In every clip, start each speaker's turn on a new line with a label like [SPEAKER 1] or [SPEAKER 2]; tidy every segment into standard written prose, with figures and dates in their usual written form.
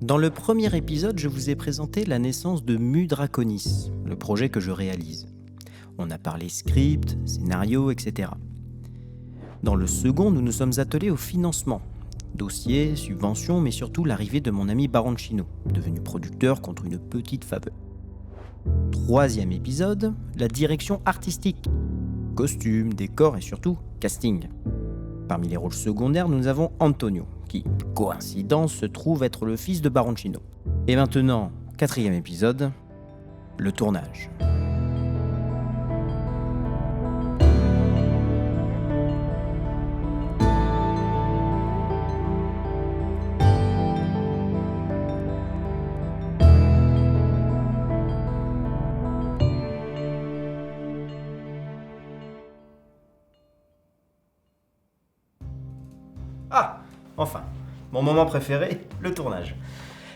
[SPEAKER 1] Dans le premier épisode, je vous ai présenté la naissance de Mu Draconis, le projet que je réalise. On a parlé script, scénario, etc. Dans le second, nous nous sommes attelés au financement. Dossiers, subventions, mais surtout l'arrivée de mon ami Baroncino, devenu producteur contre une petite faveur. Troisième épisode, la direction artistique. Costumes, décors et surtout casting. Parmi les rôles secondaires, nous avons Antonio, qui, coïncidence, se trouve être le fils de Baroncino. Et maintenant, quatrième épisode, le tournage. Ah, enfin, mon moment préféré, le tournage.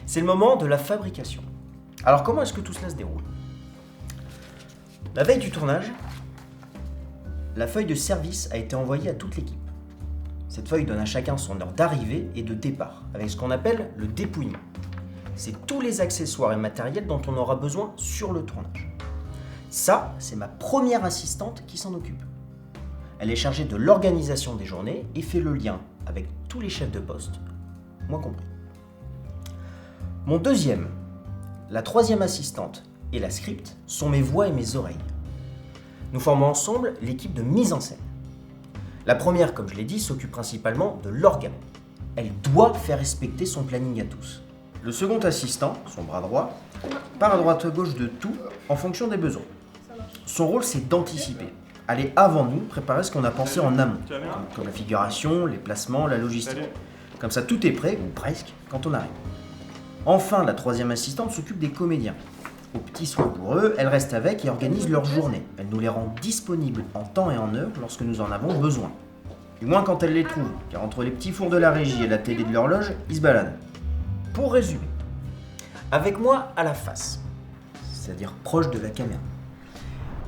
[SPEAKER 1] C'est le moment de la fabrication. Alors comment est-ce que tout cela se déroule ? La veille du tournage, la feuille de service a été envoyée à toute l'équipe. Cette feuille donne à chacun son heure d'arrivée et de départ, avec ce qu'on appelle le dépouillement. C'est tous les accessoires et matériels dont on aura besoin sur le tournage. Ça, c'est ma première assistante qui s'en occupe. Elle est chargée de l'organisation des journées et fait le lien avec tous les chefs de poste, moi compris. Mon deuxième, la troisième assistante et la script sont mes voix et mes oreilles. Nous formons ensemble l'équipe de mise en scène. La première, comme je l'ai dit, s'occupe principalement de l'orga. Elle doit faire respecter son planning à tous. Le second assistant, son bras droit, part à droite à gauche de tout en fonction des besoins. Son rôle, c'est d'anticiper. Aller avant nous, préparer ce qu'on a pensé en amont, comme la figuration, les placements, la logistique. Comme ça, tout est prêt, ou presque, quand on arrive. Enfin, la troisième assistante s'occupe des comédiens. Aux petits soins pour eux, elle reste avec et organise leur journée. Elle nous les rend disponibles en temps et en heure lorsque nous en avons besoin. Du moins quand elle les trouve, car entre les petits fours de la régie et la télé de l'horloge, ils se baladent. Pour résumer, avec moi à la face, c'est-à-dire proche de la caméra,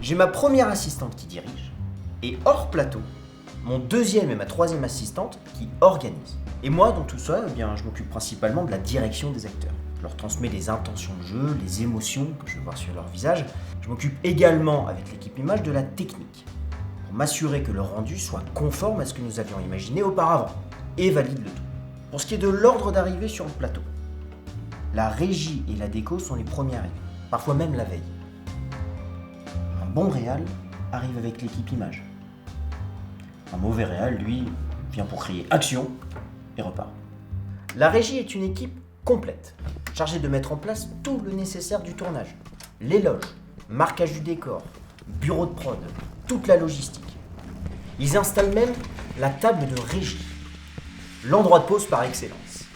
[SPEAKER 1] j'ai ma première assistante qui dirige, et hors plateau, mon deuxième et ma troisième assistante qui organisent. Et moi, dans tout ça, je m'occupe principalement de la direction des acteurs. Je leur transmets les intentions de jeu, les émotions que je veux voir sur leur visage. Je m'occupe également, avec l'équipe image, de la technique, pour m'assurer que le rendu soit conforme à ce que nous avions imaginé auparavant, et valide le tout. Pour ce qui est de l'ordre d'arrivée sur le plateau, la régie et la déco sont les premiers arrivés, parfois même la veille. Un bon réal arrive avec l'équipe image. Un mauvais réal, lui, vient pour crier « Action !» et repart. La régie est une équipe complète, chargée de mettre en place tout le nécessaire du tournage. Les loges, marquage du décor, bureau de prod, toute la logistique. Ils installent même la table de régie, l'endroit de pause par excellence.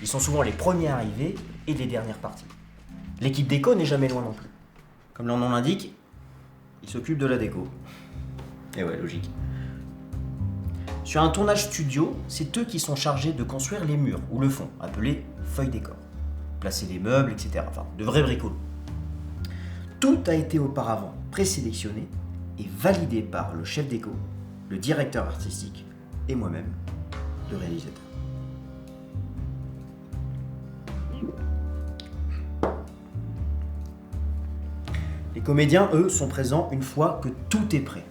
[SPEAKER 1] Ils sont souvent les premiers arrivés et les dernières parties. L'équipe déco n'est jamais loin non plus. Comme leur nom l'indique, ils s'occupent de la déco. Et ouais, logique. Sur un tournage studio, c'est eux qui sont chargés de construire les murs ou le fond, appelé feuille décor. Placer les meubles, etc. Enfin, de vrais bricolos. Tout a été auparavant présélectionné et validé par le chef déco, le directeur artistique et moi-même, le réalisateur. Les comédiens, eux, sont présents une fois que tout est prêt.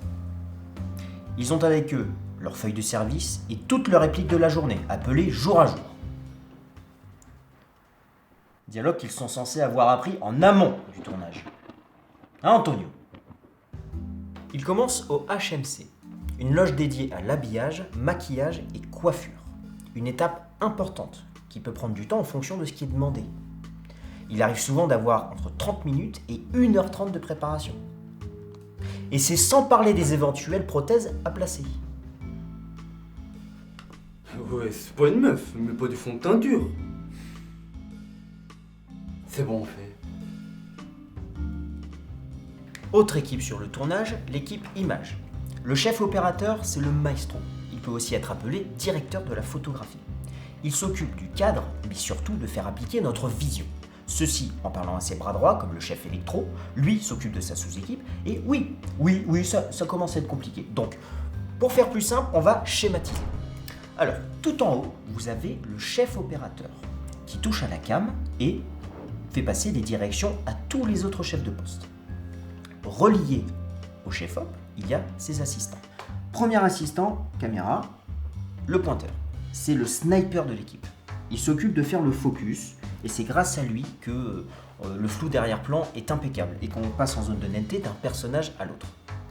[SPEAKER 1] Ils ont avec eux leur feuille de service et toutes leurs répliques de la journée, appelées jour à jour. Dialogue qu'ils sont censés avoir appris en amont du tournage. Hein, Antonio ? Ils commencent au HMC, une loge dédiée à l'habillage, maquillage et coiffure. Une étape importante qui peut prendre du temps en fonction de ce qui est demandé. Il arrive souvent d'avoir entre 30 minutes et 1h30 de préparation. Et c'est sans parler des éventuelles prothèses à placer.
[SPEAKER 2] Ouais, c'est pas une meuf, mais pas du fond de teinture. C'est bon, on fait.
[SPEAKER 1] Autre équipe sur le tournage, l'équipe image. Le chef opérateur, c'est le maestro. Il peut aussi être appelé directeur de la photographie. Il s'occupe du cadre, mais surtout de faire appliquer notre vision. Ceci en parlant à ses bras droits, comme le chef électro, lui s'occupe de sa sous-équipe, et oui, ça commence à être compliqué. Donc, pour faire plus simple, on va schématiser. Alors, tout en haut, vous avez le chef opérateur, qui touche à la cam et fait passer les directions à tous les autres chefs de poste. Relié au chef-op, il y a ses assistants. Premier assistant, caméra, le pointeur. C'est le sniper de l'équipe. Il s'occupe de faire le focus et c'est grâce à lui que le flou d'arrière-plan est impeccable et qu'on passe en zone de netteté d'un personnage à l'autre.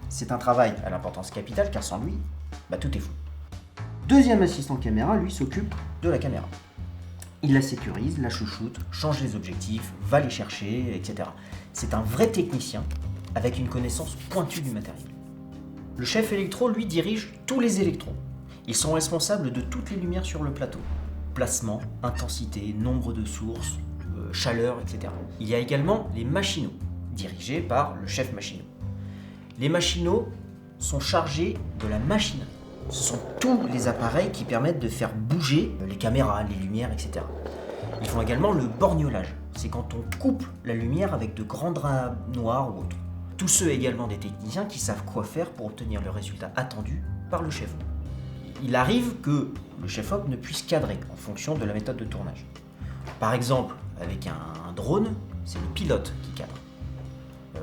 [SPEAKER 1] C'est un travail à l'importance capitale car sans lui, tout est flou. Deuxième assistant caméra, lui, s'occupe de la caméra. Il la sécurise, la chouchoute, change les objectifs, va les chercher, etc. C'est un vrai technicien avec une connaissance pointue du matériel. Le chef électro, lui, dirige tous les électrons. Ils sont responsables de toutes les lumières sur le plateau. Placement, intensité, nombre de sources, chaleur, etc. Il y a également les machinaux, dirigés par le chef machinaux. Les machinaux sont chargés de la machinerie. Ce sont tous les appareils qui permettent de faire bouger les caméras, les lumières, etc. Ils font également le borgnolage. C'est quand on coupe la lumière avec de grands draps noirs ou autres. Tous ceux également des techniciens qui savent quoi faire pour obtenir le résultat attendu par le chef-op. Il arrive que le chef-op ne puisse cadrer en fonction de la méthode de tournage. Par exemple, avec un drone, c'est le pilote qui cadre.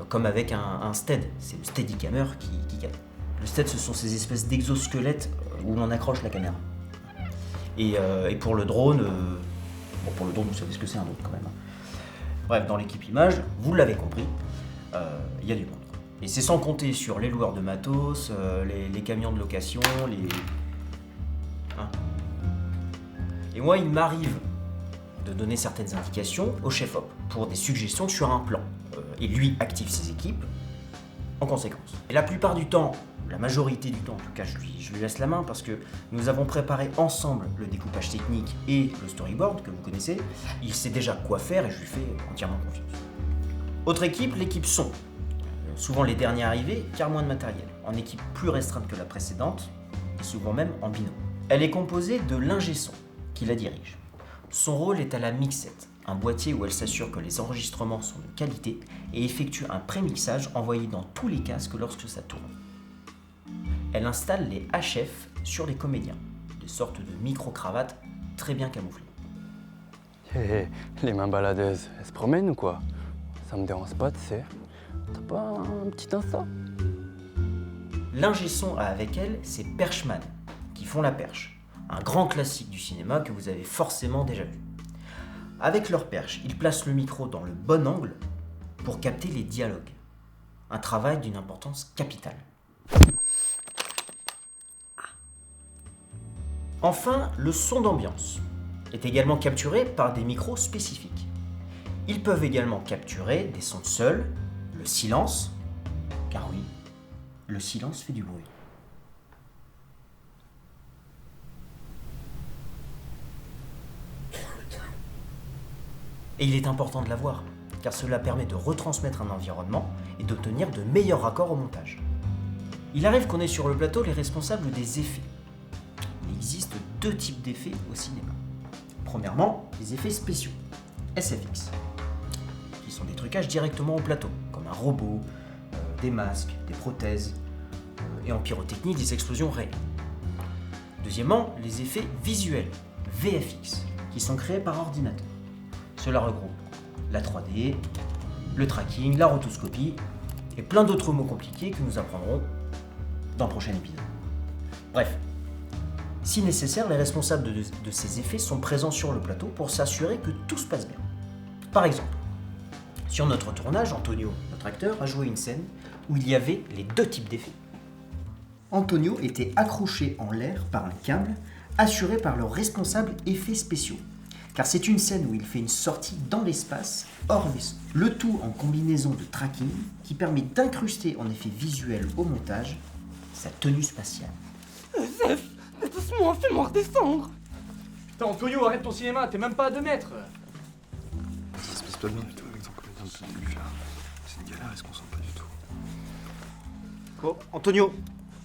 [SPEAKER 1] Comme avec un stead, c'est le steadicammer qui cadre. Le stead, ce sont ces espèces d'exosquelettes où l'on accroche la caméra. Et pour le drone, vous savez ce que c'est un drone quand même. Bref, dans l'équipe image, vous l'avez compris, il y a du monde. Et c'est sans compter sur les loueurs de matos, les camions de location, Et moi, il m'arrive de donner certaines indications au chef-op pour des suggestions sur un plan. Et lui active ses équipes en conséquence. Et la plupart du temps, la majorité du temps en tout cas, je lui laisse la main parce que nous avons préparé ensemble le découpage technique et le storyboard que vous connaissez. Il sait déjà quoi faire et je lui fais entièrement confiance. Autre équipe, l'équipe son. Souvent les derniers arrivés, car moins de matériel. En équipe plus restreinte que la précédente, et souvent même en binôme. Elle est composée de l'ingé son, qui la dirige. Son rôle est à la mixette, un boîtier où elle s'assure que les enregistrements sont de qualité et effectue un pré-mixage envoyé dans tous les casques lorsque ça tourne. Elle installe les HF sur les comédiens, des sortes de micro-cravates très bien camouflées.
[SPEAKER 3] Les mains baladeuses, elles se promènent ou quoi? Ça me dérange pas, tu sais. T'as pas un petit Insta?
[SPEAKER 1] L'ingé son a avec elle ses perchman, qui font la perche, un grand classique du cinéma que vous avez forcément déjà vu. Avec leur perche, ils placent le micro dans le bon angle pour capter les dialogues. Un travail d'une importance capitale. Enfin, le son d'ambiance est également capturé par des micros spécifiques. Ils peuvent également capturer des sons seuls, le silence, car oui, le silence fait du bruit. Et il est important de l'avoir, car cela permet de retransmettre un environnement et d'obtenir de meilleurs raccords au montage. Il arrive qu'on ait sur le plateau les responsables des effets. Il existe deux types d'effets au cinéma. Premièrement, les effets spéciaux, SFX, qui sont des trucages directement au plateau, comme un robot, des masques, des prothèses, et en pyrotechnie, des explosions réelles. Deuxièmement, les effets visuels, VFX, qui sont créés par ordinateur. Cela regroupe la 3D, le tracking, la rotoscopie, et plein d'autres mots compliqués que nous apprendrons dans le prochain épisode. Bref, si nécessaire, les responsables de ces effets sont présents sur le plateau pour s'assurer que tout se passe bien. Par exemple, sur notre tournage, Antonio, notre acteur, a joué une scène où il y avait les deux types d'effets. Antonio était accroché en l'air par un câble assuré par le responsable effets spéciaux, car c'est une scène où il fait une sortie dans l'espace, hors vaisseau. Le tout en combinaison de tracking qui permet d'incruster en effet visuel au montage sa tenue spatiale.
[SPEAKER 4] Zef, doucement, fais-moi redescendre.
[SPEAKER 5] Putain, Antonio, arrête ton cinéma, t'es même pas à 2 mètres.
[SPEAKER 6] Ça se passe pas bien du tout avec ton comédien de lui faire. C'est une galère, il se concentre pas du tout.
[SPEAKER 1] Bon, Antonio,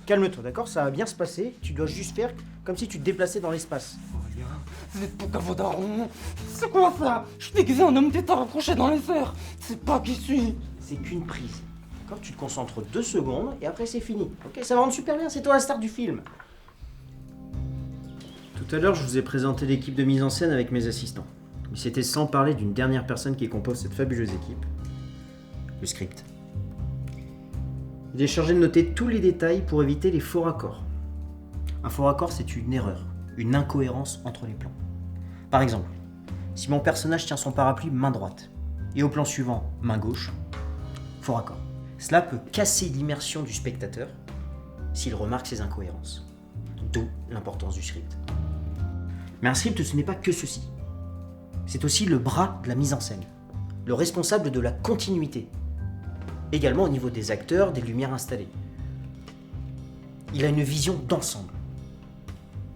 [SPEAKER 1] calme-toi, d'accord? Ça va bien se passer, tu dois juste faire comme si tu te déplaçais dans l'espace.
[SPEAKER 4] Aurélien, vous êtes pour vos darons. C'est quoi ça? Je suis déguisé en homme d'État rapproché dans les airs. C'est pas qui je suis.
[SPEAKER 1] C'est qu'une prise. D'accord? Tu te concentres 2 secondes et après c'est fini. Ok? Ça va rendre super bien, c'est toi la star du film. Tout à l'heure, je vous ai présenté l'équipe de mise en scène avec mes assistants. Mais c'était sans parler d'une dernière personne qui compose cette fabuleuse équipe, le script. Il est chargé de noter tous les détails pour éviter les faux raccords. Un faux raccord, c'est une erreur, une incohérence entre les plans. Par exemple, si mon personnage tient son parapluie main droite, et au plan suivant, main gauche, faux raccord. Cela peut casser l'immersion du spectateur s'il remarque ces incohérences. D'où l'importance du script. Mais un script, ce n'est pas que ceci. C'est aussi le bras de la mise en scène, le responsable de la continuité. Également au niveau des acteurs, des lumières installées. Il a une vision d'ensemble.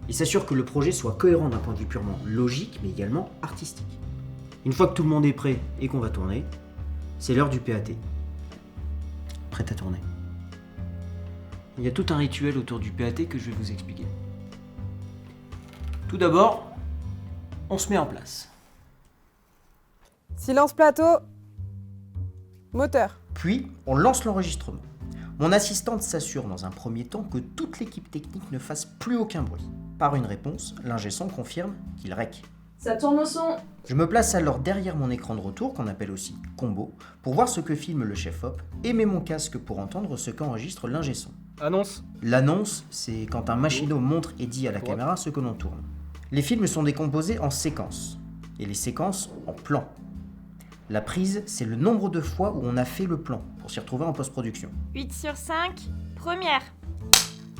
[SPEAKER 1] Il s'assure que le projet soit cohérent d'un point de vue purement logique, mais également artistique. Une fois que tout le monde est prêt et qu'on va tourner, c'est l'heure du PAT. Prêt à tourner. Il y a tout un rituel autour du PAT que je vais vous expliquer. Tout d'abord, on se met en place.
[SPEAKER 7] Silence plateau. Moteur.
[SPEAKER 1] Puis, on lance l'enregistrement. Mon assistante s'assure dans un premier temps que toute l'équipe technique ne fasse plus aucun bruit. Par une réponse, l'ingé son confirme qu'il rec.
[SPEAKER 8] Ça tourne au son.
[SPEAKER 1] Je me place alors derrière mon écran de retour, qu'on appelle aussi combo, pour voir ce que filme le chef op, et mets mon casque pour entendre ce qu'enregistre l'ingé son.
[SPEAKER 5] Annonce.
[SPEAKER 1] L'annonce, c'est quand un machinot montre et dit à la caméra ce que l'on tourne. Les films sont décomposés en séquences, et les séquences en plans. La prise, c'est le nombre de fois où on a fait le plan, pour s'y retrouver en post-production.
[SPEAKER 8] 8 sur 5, première.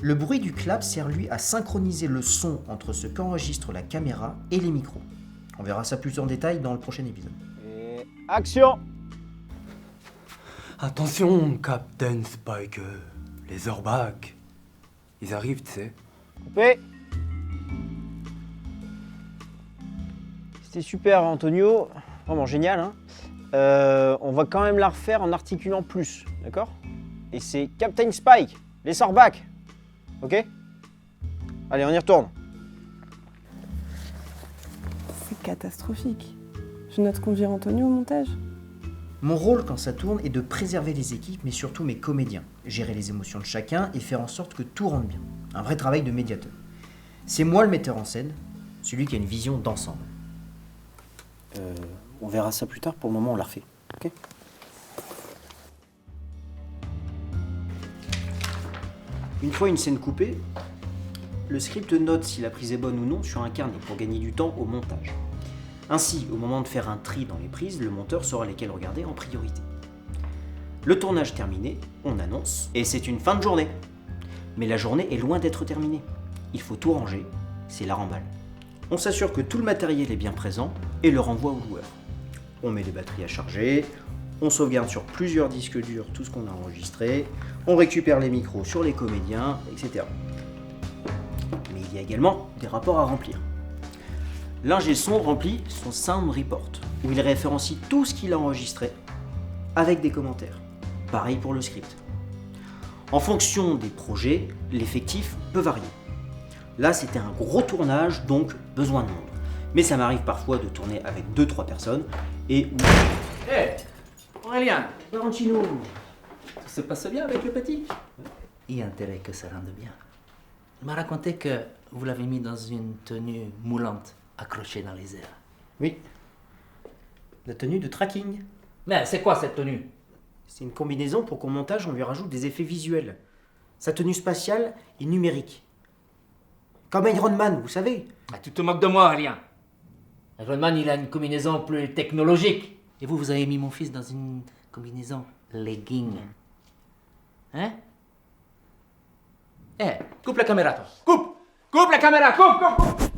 [SPEAKER 1] Le bruit du clap sert lui à synchroniser le son entre ce qu'enregistre la caméra et les micros. On verra ça plus en détail dans le prochain épisode.
[SPEAKER 3] Et action!
[SPEAKER 2] Attention, Captain Spike. Les Orbach. Ils arrivent, tu sais.
[SPEAKER 3] Coupé! C'était super, Antonio. Vraiment génial, hein. On va quand même la refaire en articulant plus, d'accord? Et c'est Captain Spike, les Sorbac. Ok? Allez, on y retourne.
[SPEAKER 7] C'est catastrophique. Je note qu'on vire Antonio au montage.
[SPEAKER 1] Mon rôle quand ça tourne est de préserver les équipes, mais surtout mes comédiens, gérer les émotions de chacun et faire en sorte que tout rentre bien. Un vrai travail de médiateur. C'est moi le metteur en scène, celui qui a une vision d'ensemble. On verra ça plus tard, pour le moment on la refait. Ok ? Une fois une scène coupée, le script note si la prise est bonne ou non sur un carnet pour gagner du temps au montage. Ainsi, au moment de faire un tri dans les prises, le monteur saura lesquelles regarder en priorité. Le tournage terminé, on annonce, et c'est une fin de journée. Mais la journée est loin d'être terminée. Il faut tout ranger, c'est la remballe. On s'assure que tout le matériel est bien présent et le renvoie au joueur. On met les batteries à charger, on sauvegarde sur plusieurs disques durs tout ce qu'on a enregistré, on récupère les micros sur les comédiens, etc. Mais il y a également des rapports à remplir. L'ingé son remplit son sound report, où il référencie tout ce qu'il a enregistré, avec des commentaires. Pareil pour le script. En fonction des projets, l'effectif peut varier. Là, c'était un gros tournage, donc besoin de monde. Mais ça m'arrive parfois de tourner avec 2-3 personnes, et...
[SPEAKER 9] Hé, Aurélien,
[SPEAKER 1] Tarantino,
[SPEAKER 9] ça se passe bien avec le petit? Il y a intérêt que ça rende bien. Il m'a raconté que vous l'avez mis dans une tenue moulante, accrochée dans les airs.
[SPEAKER 1] Oui. La tenue de tracking.
[SPEAKER 9] Mais c'est quoi cette tenue?
[SPEAKER 1] C'est une combinaison pour qu'au montage, on lui rajoute des effets visuels. Sa tenue spatiale est numérique. Comme Iron Man, vous savez.
[SPEAKER 9] Ah, tu te moques de moi, Aurélien. Iron Man, il a une combinaison plus technologique. Et vous avez mis mon fils dans une combinaison legging. Hein? Eh, coupe la caméra, toi. Coupe la caméra, coupe!